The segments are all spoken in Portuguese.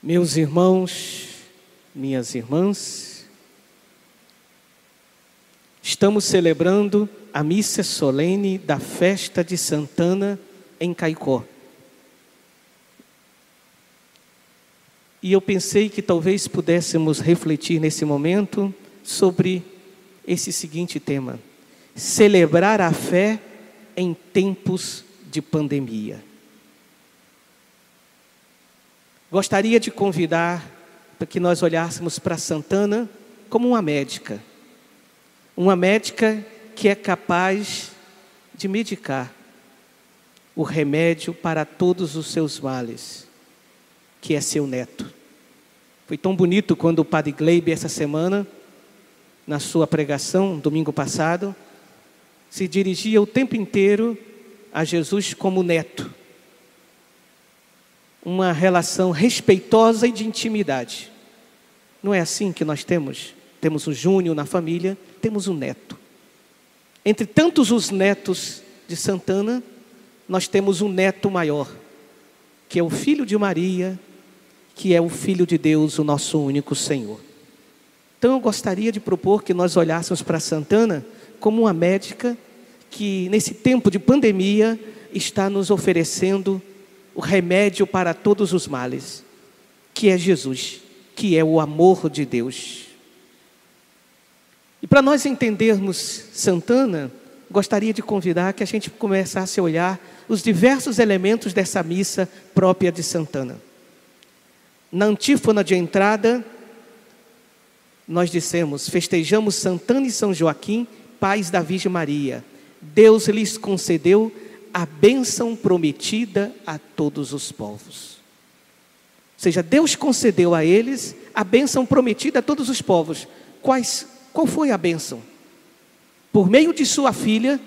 Meus irmãos, minhas irmãs, estamos celebrando a missa solene da festa de Santana em Caicó. E eu pensei que talvez pudéssemos refletir nesse momento sobre esse seguinte tema: celebrar a fé em tempos de pandemia. Gostaria de convidar para que nós olhássemos para Santana como uma médica que é capaz de medicar o remédio para todos os seus males, que é seu neto. Foi tão bonito quando o padre Gleiber, essa semana, na sua pregação, domingo passado, se dirigia o tempo inteiro a Jesus como neto. Uma relação respeitosa e de intimidade. Não é assim que nós temos? Temos um Júnior na família, temos um neto. Entre tantos os netos de Santana, nós temos um neto maior, que é o filho de Maria, que é o Filho de Deus, o nosso único Senhor. Então eu gostaria de propor que nós olhássemos para Santana como uma médica que nesse tempo de pandemia está nos oferecendo o remédio para todos os males, que é Jesus, que é o amor de Deus. E para nós entendermos Santana, gostaria de convidar que a gente começasse a olhar os diversos elementos dessa missa própria de Santana. Na antífona de entrada, nós dissemos: festejamos Santana e São Joaquim, pais da Virgem Maria. Deus lhes concedeu a bênção prometida a todos os povos. Ou seja, Deus concedeu a eles a bênção prometida a todos os povos. Qual foi a bênção? Por meio de sua filha,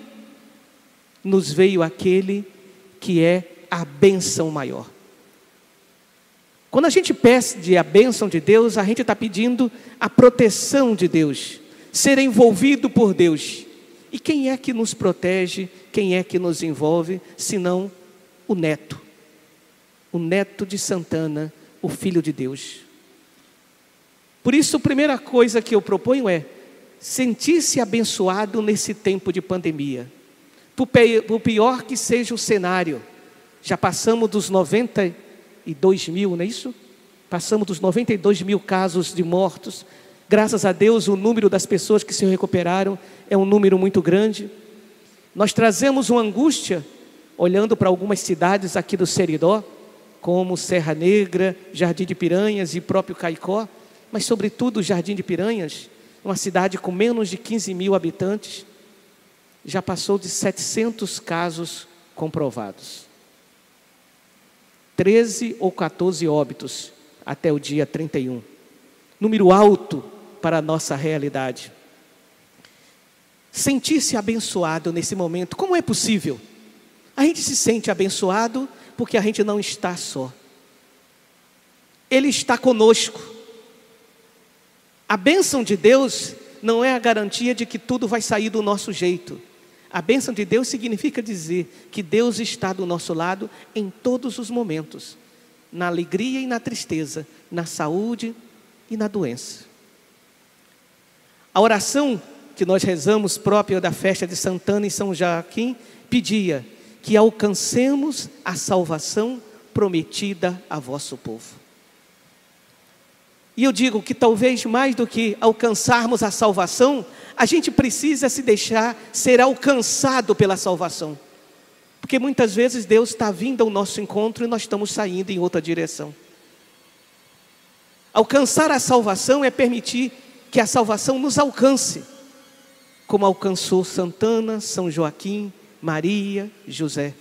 nos veio aquele que é a bênção maior. Quando a gente pede a bênção de Deus, a gente está pedindo a proteção de Deus, ser envolvido por Deus. E quem é que nos protege, quem é que nos envolve, senão o neto de Santana, o Filho de Deus. Por isso, a primeira coisa que eu proponho é sentir-se abençoado nesse tempo de pandemia. Por pior que seja o cenário, já passamos dos 92 mil, não é isso? Passamos dos 92 mil casos de mortos. Graças a Deus, o número das pessoas que se recuperaram é um número muito grande. Nós trazemos uma angústia, olhando para algumas cidades aqui do Seridó, como Serra Negra, Jardim de Piranhas e próprio Caicó, mas sobretudo Jardim de Piranhas, uma cidade com menos de 15 mil habitantes, já passou de 700 casos comprovados. 13 ou 14 óbitos até o dia 31. Número alto para a nossa realidade. Sentir-se abençoado nesse momento, como é possível? A gente se sente abençoado porque a gente não está só. Ele está conosco. A bênção de Deus não é a garantia de que tudo vai sair do nosso jeito. A bênção de Deus significa dizer que Deus está do nosso lado em todos os momentos, na alegria e na tristeza, na saúde e na doença. A oração que nós rezamos, própria da festa de Santana e São Joaquim, pedia que alcancemos a salvação prometida a vosso povo. E eu digo que talvez mais do que alcançarmos a salvação, a gente precisa se deixar ser alcançado pela salvação. Porque muitas vezes Deus está vindo ao nosso encontro e nós estamos saindo em outra direção. Alcançar a salvação é permitir que a salvação nos alcance, como alcançou Santana, São Joaquim, Maria, José.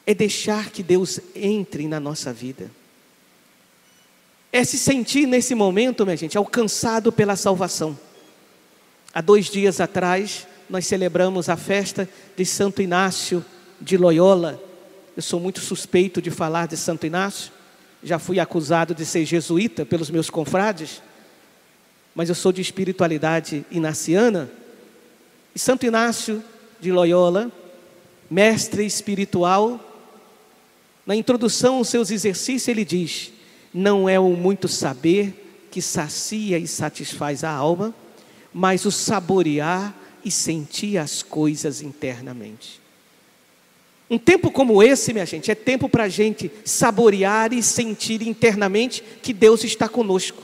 É deixar que Deus entre na nossa vida. É se sentir nesse momento, minha gente, alcançado pela salvação. Há 2 dias atrás, nós celebramos a festa de Santo Inácio de Loyola. Eu sou muito suspeito de falar de Santo Inácio. Já fui acusado de ser jesuíta pelos meus confrades, mas eu sou de espiritualidade inaciana. E Santo Inácio de Loyola, mestre espiritual, na introdução aos seus exercícios, ele diz: Não é o muito saber que sacia e satisfaz a alma, mas o saborear e sentir as coisas internamente. Um tempo como esse, minha gente, é tempo para a gente saborear e sentir internamente que Deus está conosco.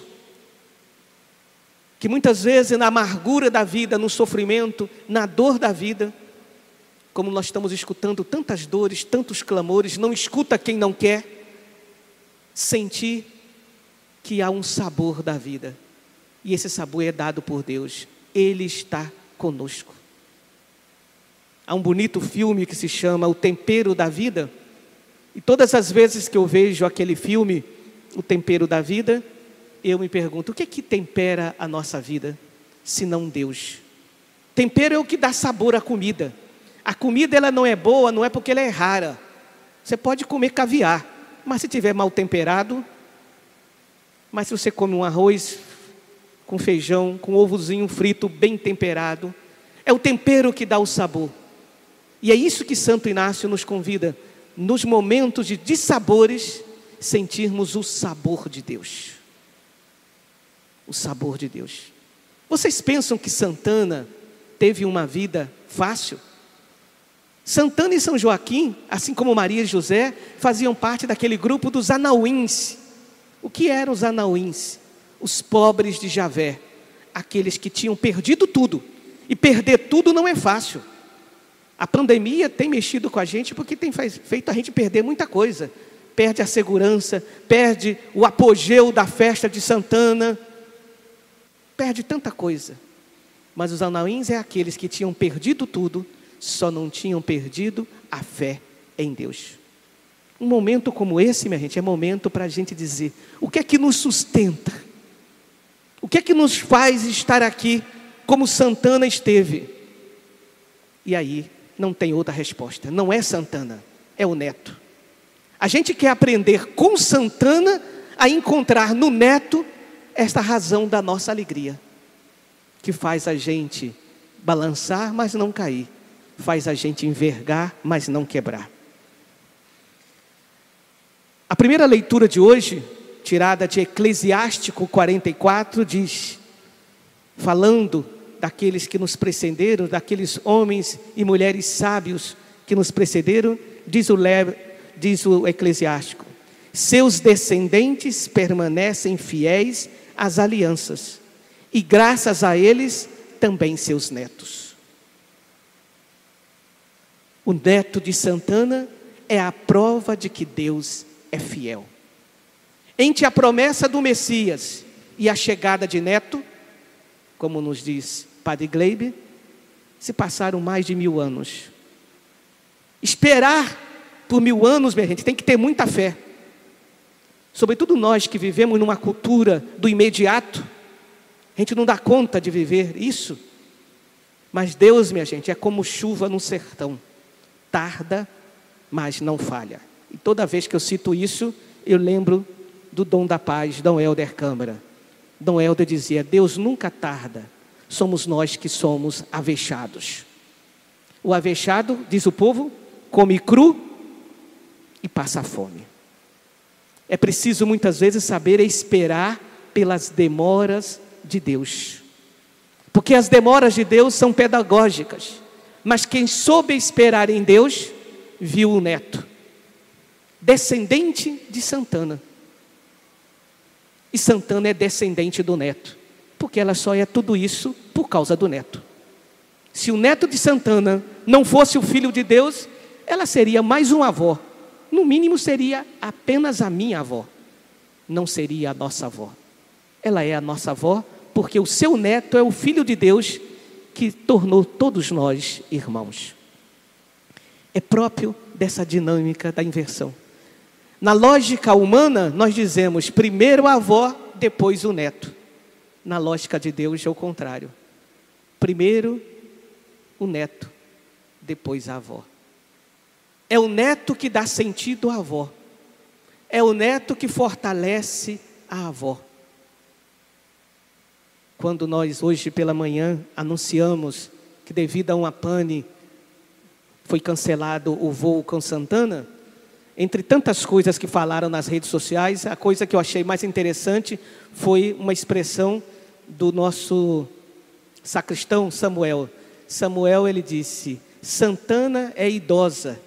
Que muitas vezes na amargura da vida, no sofrimento, na dor da vida, como nós estamos escutando tantas dores, tantos clamores, não escuta quem não quer, sentir que há um sabor da vida. E esse sabor é dado por Deus. Ele está conosco. Há um bonito filme que se chama O Tempero da Vida. E todas as vezes que eu vejo aquele filme, O Tempero da Vida, eu me pergunto, o que é que tempera a nossa vida, se não Deus? Tempero é o que dá sabor à comida. A comida ela não é boa, não é porque ela é rara. Você pode comer caviar, mas se tiver mal temperado, mas se você come um arroz com feijão, com ovozinho frito bem temperado, é o tempero que dá o sabor. E é isso que Santo Inácio nos convida, nos momentos de dissabores, sentirmos o sabor de Deus. O sabor de Deus. Vocês pensam que Santana teve uma vida fácil? Santana e São Joaquim, assim como Maria e José, faziam parte daquele grupo dos anauins. O que eram os anauins? Os pobres de Javé, aqueles que tinham perdido tudo. E perder tudo não é fácil. A pandemia tem mexido com a gente porque tem feito a gente perder muita coisa. Perde a segurança, perde o apogeu da festa de Santana, perde tanta coisa. Mas os anauins é aqueles que tinham perdido tudo, só não tinham perdido a fé em Deus. Um momento como esse, minha gente, é momento para a gente dizer, o que é que nos sustenta? O que é que nos faz estar aqui como Santana esteve? E aí, não tem outra resposta, não é Santana, é o neto. A gente quer aprender com Santana a encontrar no neto esta razão da nossa alegria, que faz a gente balançar, mas não cair, faz a gente envergar, mas não quebrar. A primeira leitura de hoje, tirada de Eclesiástico 44, diz, falando daqueles que nos precederam, daqueles homens e mulheres sábios que nos precederam, diz o Eclesiástico, seus descendentes permanecem fiéis às alianças, e graças a eles também seus netos. O neto de Santana é a prova de que Deus é fiel. Entre a promessa do Messias e a chegada de neto, como nos diz Padre Gleibe, se passaram mais de 1000 anos. Esperar por 1000 anos, minha gente, tem que ter muita fé. Sobretudo nós que vivemos numa cultura do imediato, a gente não dá conta de viver isso. Mas Deus, minha gente, é como chuva no sertão. Tarda, mas não falha. E toda vez que eu cito isso, eu lembro do Dom da Paz, Dom Helder Câmara. Dom Helder dizia, Deus nunca tarda, somos nós que somos avexados. O avexado, diz o povo, come cru e passa fome. É preciso muitas vezes saber esperar pelas demoras de Deus. Porque as demoras de Deus são pedagógicas. Mas quem soube esperar em Deus, viu o neto. Descendente de Santana. E Santana é descendente do neto. Porque ela só é tudo isso por causa do neto. Se o neto de Santana não fosse o filho de Deus, ela seria mais uma avó. No mínimo seria apenas a minha avó. Não seria a nossa avó. Ela é a nossa avó porque o seu neto é o filho de Deus que tornou todos nós irmãos. É próprio dessa dinâmica da inversão. Na lógica humana, nós dizemos primeiro a avó, depois o neto. Na lógica de Deus é o contrário. Primeiro o neto, depois a avó. É o neto que dá sentido à avó. É o neto que fortalece a avó. Quando nós hoje pela manhã anunciamos que devido a uma pane foi cancelado o voo com Santana, entre tantas coisas que falaram nas redes sociais, a coisa que eu achei mais interessante foi uma expressão do nosso sacristão Samuel. Samuel, ele disse: Santana é idosa,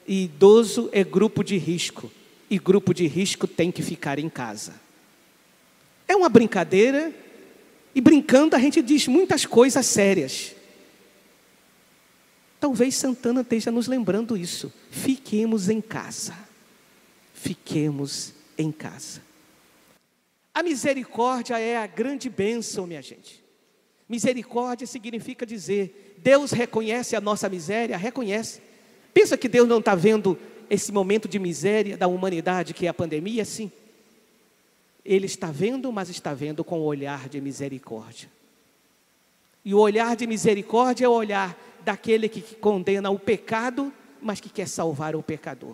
e idoso é grupo de risco, e grupo de risco tem que ficar em casa. É uma brincadeira, e brincando a gente diz muitas coisas sérias. Talvez Santana esteja nos lembrando isso. Fiquemos em casa. Fiquemos em casa. A misericórdia é a grande bênção, minha gente. Misericórdia significa dizer, Deus reconhece a nossa miséria? Reconhece. Pensa que Deus não está vendo esse momento de miséria da humanidade, que é a pandemia? Sim. Ele está vendo, mas está vendo com o olhar de misericórdia. E o olhar de misericórdia é o olhar daquele que condena o pecado, mas que quer salvar o pecador.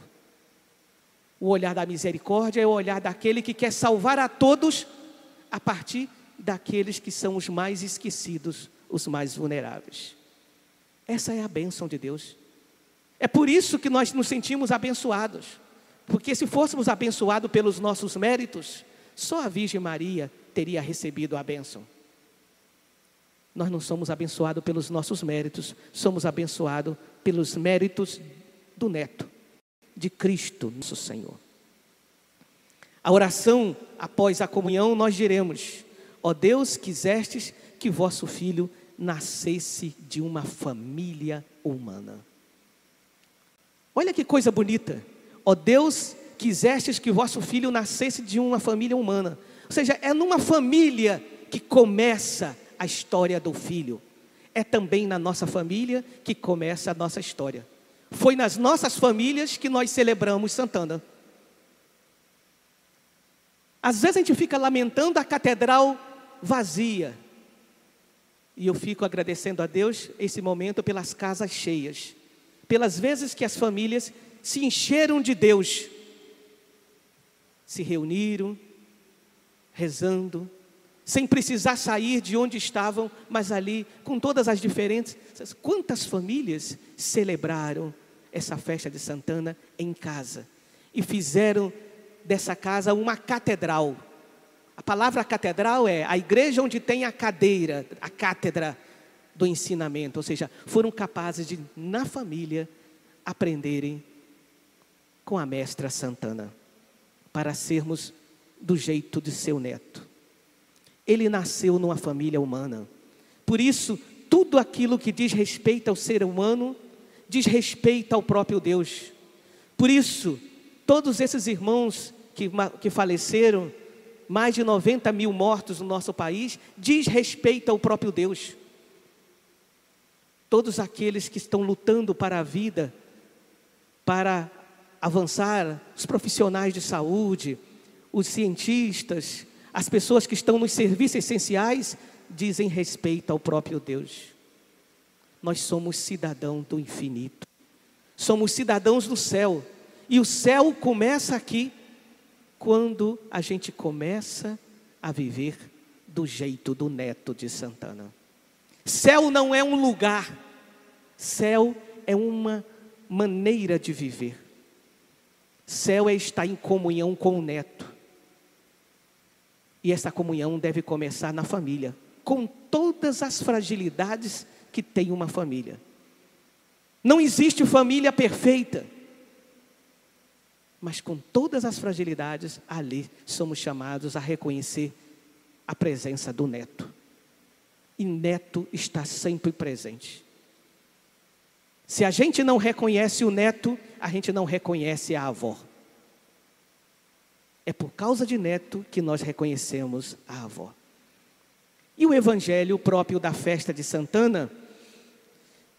O olhar da misericórdia é o olhar daquele que quer salvar a todos, a partir daqueles que são os mais esquecidos, os mais vulneráveis. Essa é a bênção de Deus. É por isso que nós nos sentimos abençoados. Porque se fôssemos abençoados pelos nossos méritos, só a Virgem Maria teria recebido a bênção. Nós não somos abençoados pelos nossos méritos, somos abençoados pelos méritos do Neto, de Cristo, nosso Senhor. A oração após a comunhão, nós diremos: ó Deus, quisestes que vosso filho nascesse de uma família humana. Olha que coisa bonita. Ó Deus, quisestes que vosso filho nascesse de uma família humana. Ou seja, é numa família que começa a história do filho. É também na nossa família que começa a nossa história. Foi nas nossas famílias que nós celebramos Santana. Às vezes a gente fica lamentando a catedral vazia. E eu fico agradecendo a Deus esse momento pelas casas cheias. Pelas vezes que as famílias se encheram de Deus. Se reuniram, rezando, sem precisar sair de onde estavam, mas ali, com todas as diferentes. Quantas famílias celebraram essa festa de Santana em casa e fizeram dessa casa uma catedral. A palavra catedral é a igreja onde tem a cadeira, a cátedra do ensinamento. Ou seja, foram capazes de, na família, aprenderem com a mestra Santana, para sermos do jeito de seu neto. Ele nasceu numa família humana. Por isso, tudo aquilo que diz respeito ao ser humano, diz respeito ao próprio Deus. Por isso, todos esses irmãos que faleceram, mais de 90 mil mortos no nosso país, diz respeito ao próprio Deus. Todos aqueles que estão lutando para a vida, para avançar, os profissionais de saúde, os cientistas, as pessoas que estão nos serviços essenciais, dizem respeito ao próprio Deus. Nós somos cidadãos do infinito. Somos cidadãos do céu. E o céu começa aqui, quando a gente começa a viver do jeito do neto de Santana. Céu não é um lugar. Céu é uma maneira de viver. Céu é estar em comunhão com o neto. E essa comunhão deve começar na família, com todas as fragilidades que tem uma família. Não existe família perfeita, mas com todas as fragilidades, ali somos chamados a reconhecer a presença do neto. E neto está sempre presente. Se a gente não reconhece o neto, a gente não reconhece a avó. É por causa de neto que nós reconhecemos a avó. E o evangelho próprio da festa de Santana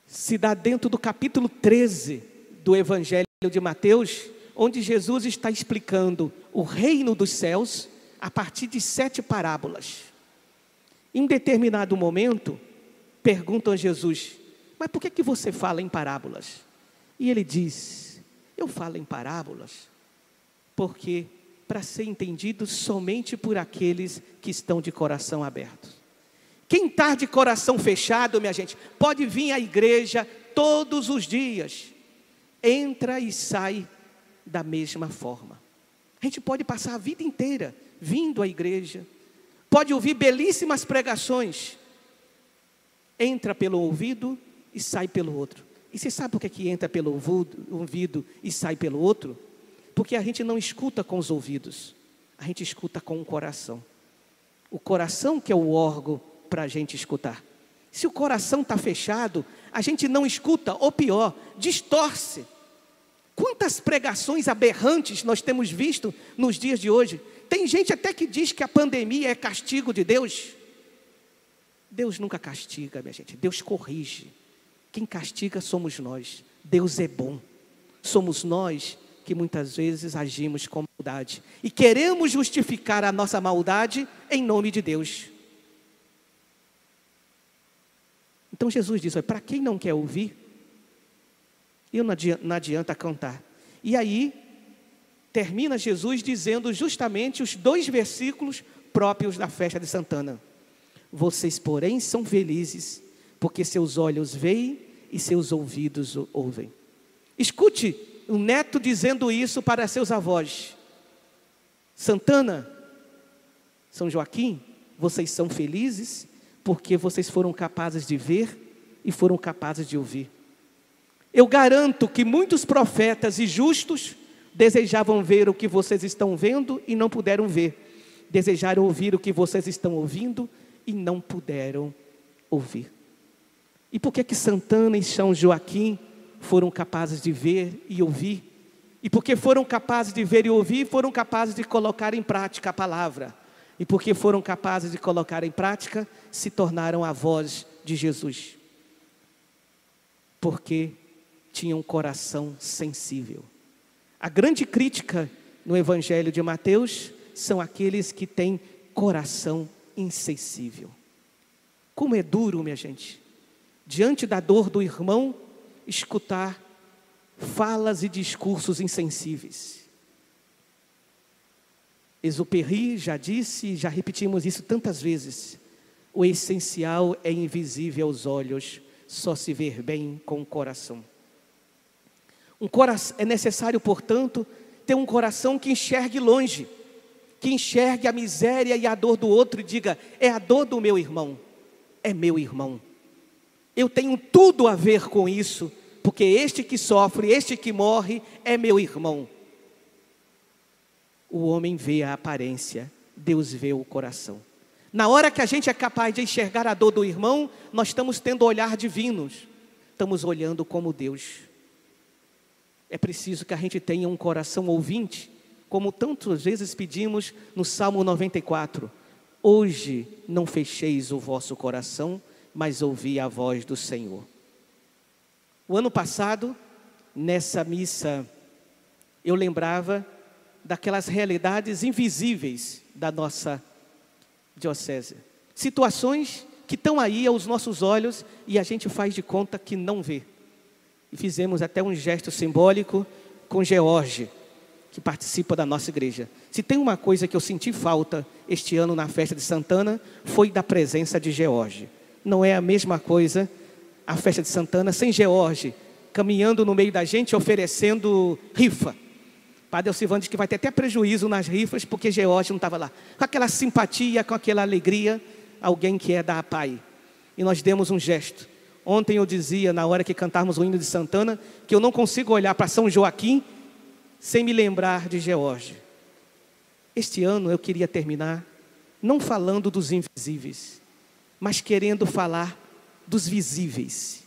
se dá dentro do capítulo 13 do evangelho de Mateus, onde Jesus está explicando o reino dos céus a partir de 7 parábolas. Em determinado momento, perguntam a Jesus: mas por que você fala em parábolas? E ele diz: eu falo em parábolas porque para ser entendido somente por aqueles que estão de coração aberto. Quem está de coração fechado, minha gente, pode vir à igreja todos os dias, entra e sai da mesma forma. A gente pode passar a vida inteira vindo à igreja, pode ouvir belíssimas pregações, entra pelo ouvido e sai pelo outro. E você sabe por que entra pelo ouvido e sai pelo outro? Porque a gente não escuta com os ouvidos, a gente escuta com o coração. O coração que é o órgão para a gente escutar. Se o coração está fechado, a gente não escuta, ou pior, distorce. Quantas pregações aberrantes nós temos visto nos dias de hoje? Tem gente até que diz que a pandemia é castigo de Deus. Deus nunca castiga, minha gente, Deus corrige. Quem castiga somos nós. Deus é bom. Somos nós que muitas vezes agimos com maldade e queremos justificar a nossa maldade em nome de Deus. Então Jesus diz, para quem não quer ouvir, não adianta cantar. E aí, termina Jesus dizendo justamente os 2 versículos próprios da festa de Santana. Vocês, porém, são felizes, porque seus olhos veem e seus ouvidos ouvem. Escute o neto dizendo isso para seus avós. Santana, São Joaquim, vocês são felizes, porque vocês foram capazes de ver e foram capazes de ouvir. Eu garanto que muitos profetas e justos desejavam ver o que vocês estão vendo e não puderam ver. Desejaram ouvir o que vocês estão ouvindo e não puderam ouvir. E por que Santana e São Joaquim foram capazes de ver e ouvir? E porque foram capazes de ver e ouvir, foram capazes de colocar em prática a palavra. E porque foram capazes de colocar em prática, se tornaram a voz de Jesus. Porque tinham um coração sensível. A grande crítica no Evangelho de Mateus são aqueles que têm coração insensível. Como é duro, minha gente, diante da dor do irmão, escutar falas e discursos insensíveis. Exupéry já disse, já repetimos isso tantas vezes, o essencial é invisível aos olhos, só se ver bem com o coração. É necessário, portanto, ter um coração que enxergue longe, que enxergue a miséria e a dor do outro e diga, é a dor do meu irmão, é meu irmão. Eu tenho tudo a ver com isso, porque este que sofre, este que morre, é meu irmão. O homem vê a aparência, Deus vê o coração. Na hora que a gente é capaz de enxergar a dor do irmão, nós estamos tendo olhar divinos, estamos olhando como Deus. É preciso que a gente tenha um coração ouvinte, como tantas vezes pedimos no Salmo 94. Hoje não fecheis o vosso coração, mas ouvi a voz do Senhor. O ano passado, nessa missa, eu lembrava daquelas realidades invisíveis da nossa diocese. Situações que estão aí aos nossos olhos e a gente faz de conta que não vê. E fizemos até um gesto simbólico com George, que participa da nossa igreja. Se tem uma coisa que eu senti falta este ano na festa de Santana, foi da presença de George. Não é a mesma coisa a festa de Santana sem George, caminhando no meio da gente, oferecendo rifa. Padre Elcivando diz que vai ter até prejuízo nas rifas, porque George não estava lá. Com aquela simpatia, com aquela alegria, alguém que é da APAI. E nós demos um gesto. Ontem eu dizia, na hora que cantávamos o hino de Santana, que eu não consigo olhar para São Joaquim sem me lembrar de George. Este ano eu queria terminar não falando dos invisíveis, mas querendo falar dos visíveis.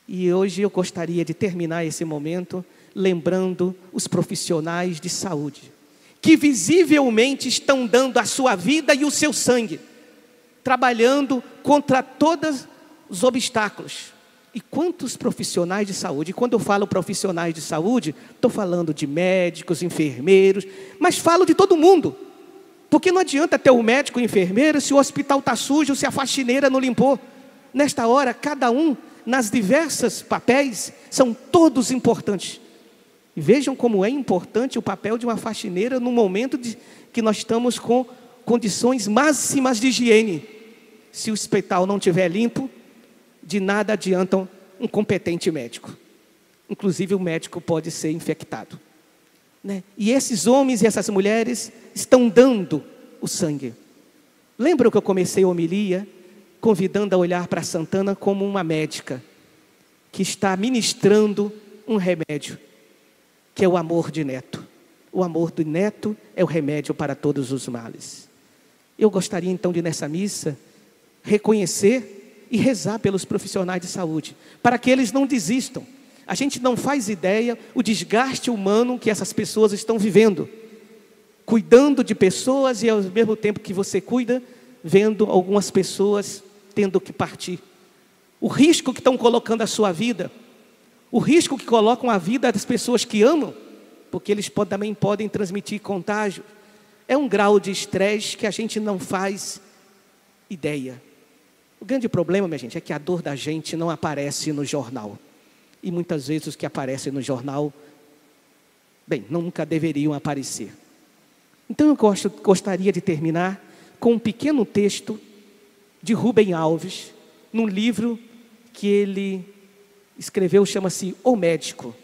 E hoje eu gostaria de terminar esse momento lembrando os profissionais de saúde, que visivelmente estão dando a sua vida e o seu sangue, trabalhando contra todos os obstáculos. E quantos profissionais de saúde? E quando eu falo profissionais de saúde, estou falando de médicos, enfermeiros, mas falo de todo mundo. Porque não adianta ter o médico e o enfermeiro se o hospital está sujo, se a faxineira não limpou. Nesta hora, cada um, nas diversas papéis, são todos importantes. E vejam como é importante o papel de uma faxineira no momento que nós estamos com condições máximas de higiene. Se o hospital não estiver limpo, de nada adianta um competente médico. inclusive o médico pode ser infectado, né? E esses homens e essas mulheres estão dando o sangue. Lembra que eu comecei a homilia convidando a olhar para Santana como uma médica que está ministrando um remédio, que é o amor de Neto. O amor do Neto é o remédio para todos os males. Eu gostaria então de, nessa missa, reconhecer e rezar pelos profissionais de saúde, para que eles não desistam. A gente não faz ideia o desgaste humano que essas pessoas estão vivendo, cuidando de pessoas e ao mesmo tempo que você cuida, vendo algumas pessoas tendo que partir. O risco que estão colocando a sua vida, o risco que colocam a vida das pessoas que amam, porque eles também podem transmitir contágio. É um grau de estresse que a gente não faz ideia. O grande problema, minha gente, é que a dor da gente não aparece no jornal. E muitas vezes os que aparecem no jornal, bem, nunca deveriam aparecer. Então eu gostaria de terminar com um pequeno texto de Rubem Alves, num livro que ele escreveu, chama-se O Médico,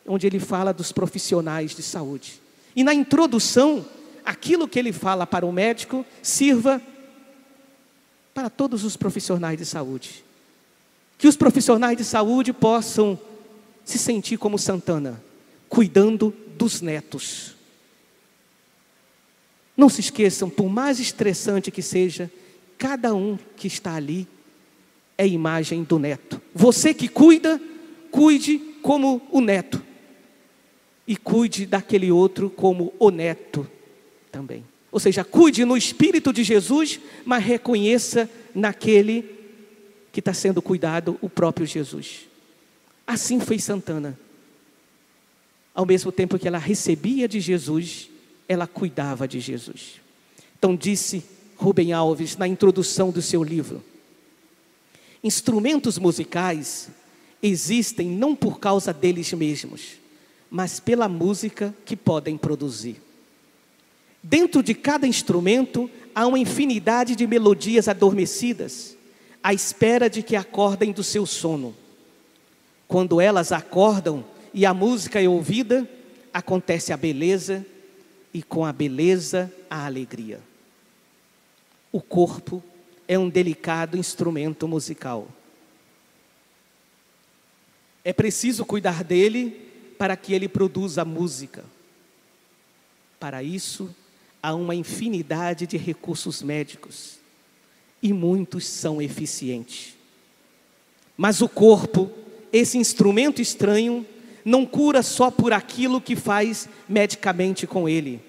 onde ele fala dos profissionais de saúde. E na introdução, aquilo que ele fala para o médico sirva para todos os profissionais de saúde. Que os profissionais de saúde possam se sentir como Santana, cuidando dos netos. Não se esqueçam, por mais estressante que seja, cada um que está ali é imagem do neto. Você que cuida, cuide como o neto. E cuide daquele outro como o neto também. Ou seja, cuide no Espírito de Jesus, mas reconheça naquele que está sendo cuidado, o próprio Jesus. Assim fez Santana. Ao mesmo tempo que ela recebia de Jesus, ela cuidava de Jesus. Então disse Rubem Alves na introdução do seu livro: instrumentos musicais existem não por causa deles mesmos, mas pela música que podem produzir. Dentro de cada instrumento há uma infinidade de melodias adormecidas, à espera de que acordem do seu sono. Quando elas acordam e a música é ouvida, acontece a beleza, e com a beleza, a alegria. O corpo é um delicado instrumento musical. É preciso cuidar dele para que ele produza música. Para isso, há uma infinidade de recursos médicos, e muitos são eficientes. Mas o corpo, esse instrumento estranho, não cura só por aquilo que faz medicamente com ele.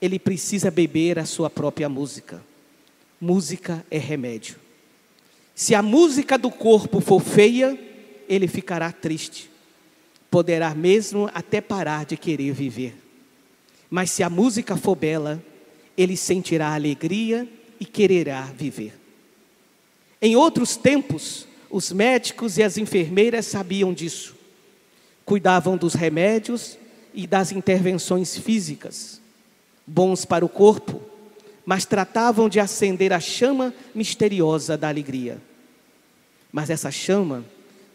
Ele precisa beber a sua própria música. Música é remédio. Se a música do corpo for feia, ele ficará triste. Poderá mesmo até parar de querer viver. Mas se a música for bela, ele sentirá alegria e quererá viver. Em outros tempos, os médicos e as enfermeiras sabiam disso. Cuidavam dos remédios e das intervenções físicas, bons para o corpo, mas tratavam de acender a chama misteriosa da alegria. Mas essa chama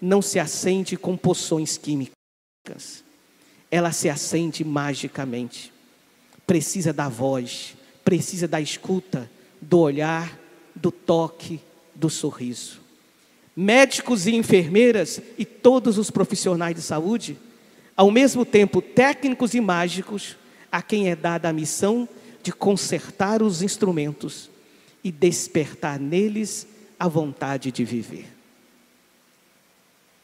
não se acende com poções químicas. Ela se acende magicamente. Precisa da voz, precisa da escuta, do olhar, do toque, do sorriso. Médicos e enfermeiras e todos os profissionais de saúde, ao mesmo tempo técnicos e mágicos, a quem é dada a missão de consertar os instrumentos e despertar neles a vontade de viver.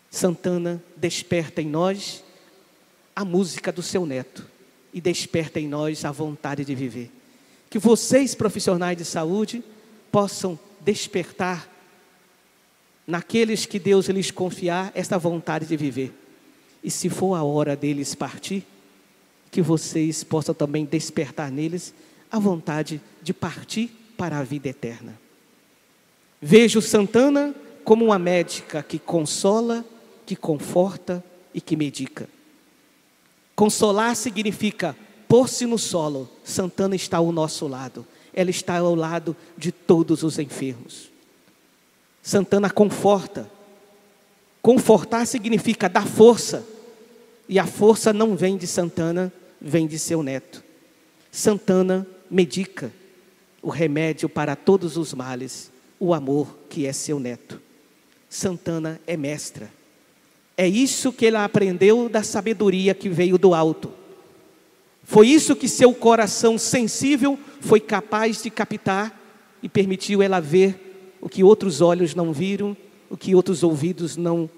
Santana desperta em nós a música do seu neto e desperta em nós a vontade de viver. Que vocês, profissionais de saúde, possam despertar naqueles que Deus lhes confiar esta vontade de viver. E se for a hora deles partir, que vocês possam também despertar neles a vontade de partir para a vida eterna. Vejo Santana como uma médica que consola, que conforta e que medica. Consolar significa pôr-se no solo. Santana está ao nosso lado. Ela está ao lado de todos os enfermos. Santana conforta Confortar significa dar força. E a força não vem de Santana, vem de seu neto. Santana medica o remédio para todos os males, o amor que é seu neto. Santana é mestra. É isso que ela aprendeu da sabedoria que veio do alto. Foi isso que seu coração sensível foi capaz de captar e permitiu ela ver o que outros olhos não viram, o que outros ouvidos não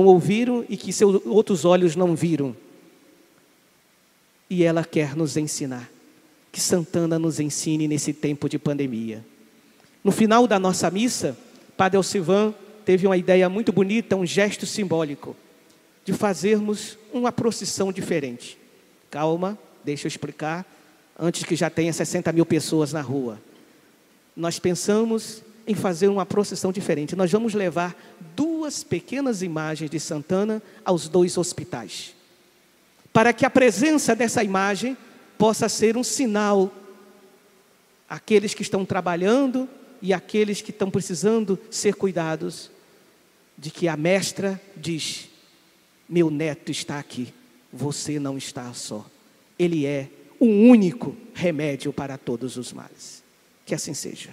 ouviram e que seus outros olhos não viram. E ela quer nos ensinar. Que Santana nos ensine nesse tempo de pandemia. No final da nossa missa, Padre Alcivan teve uma ideia muito bonita, um gesto simbólico, de fazermos uma procissão diferente. Calma, deixa eu explicar, antes que já tenha 60 mil pessoas na rua. Nós pensamos em fazer uma procissão diferente. Nós vamos levar 2 pequenas imagens de Santana aos 2 hospitais, para que a presença dessa imagem possa ser um sinal àqueles que estão trabalhando e àqueles que estão precisando ser cuidados, de que a mestra diz: meu neto está aqui, você não está só. Ele é o único remédio para todos os males. Que assim seja.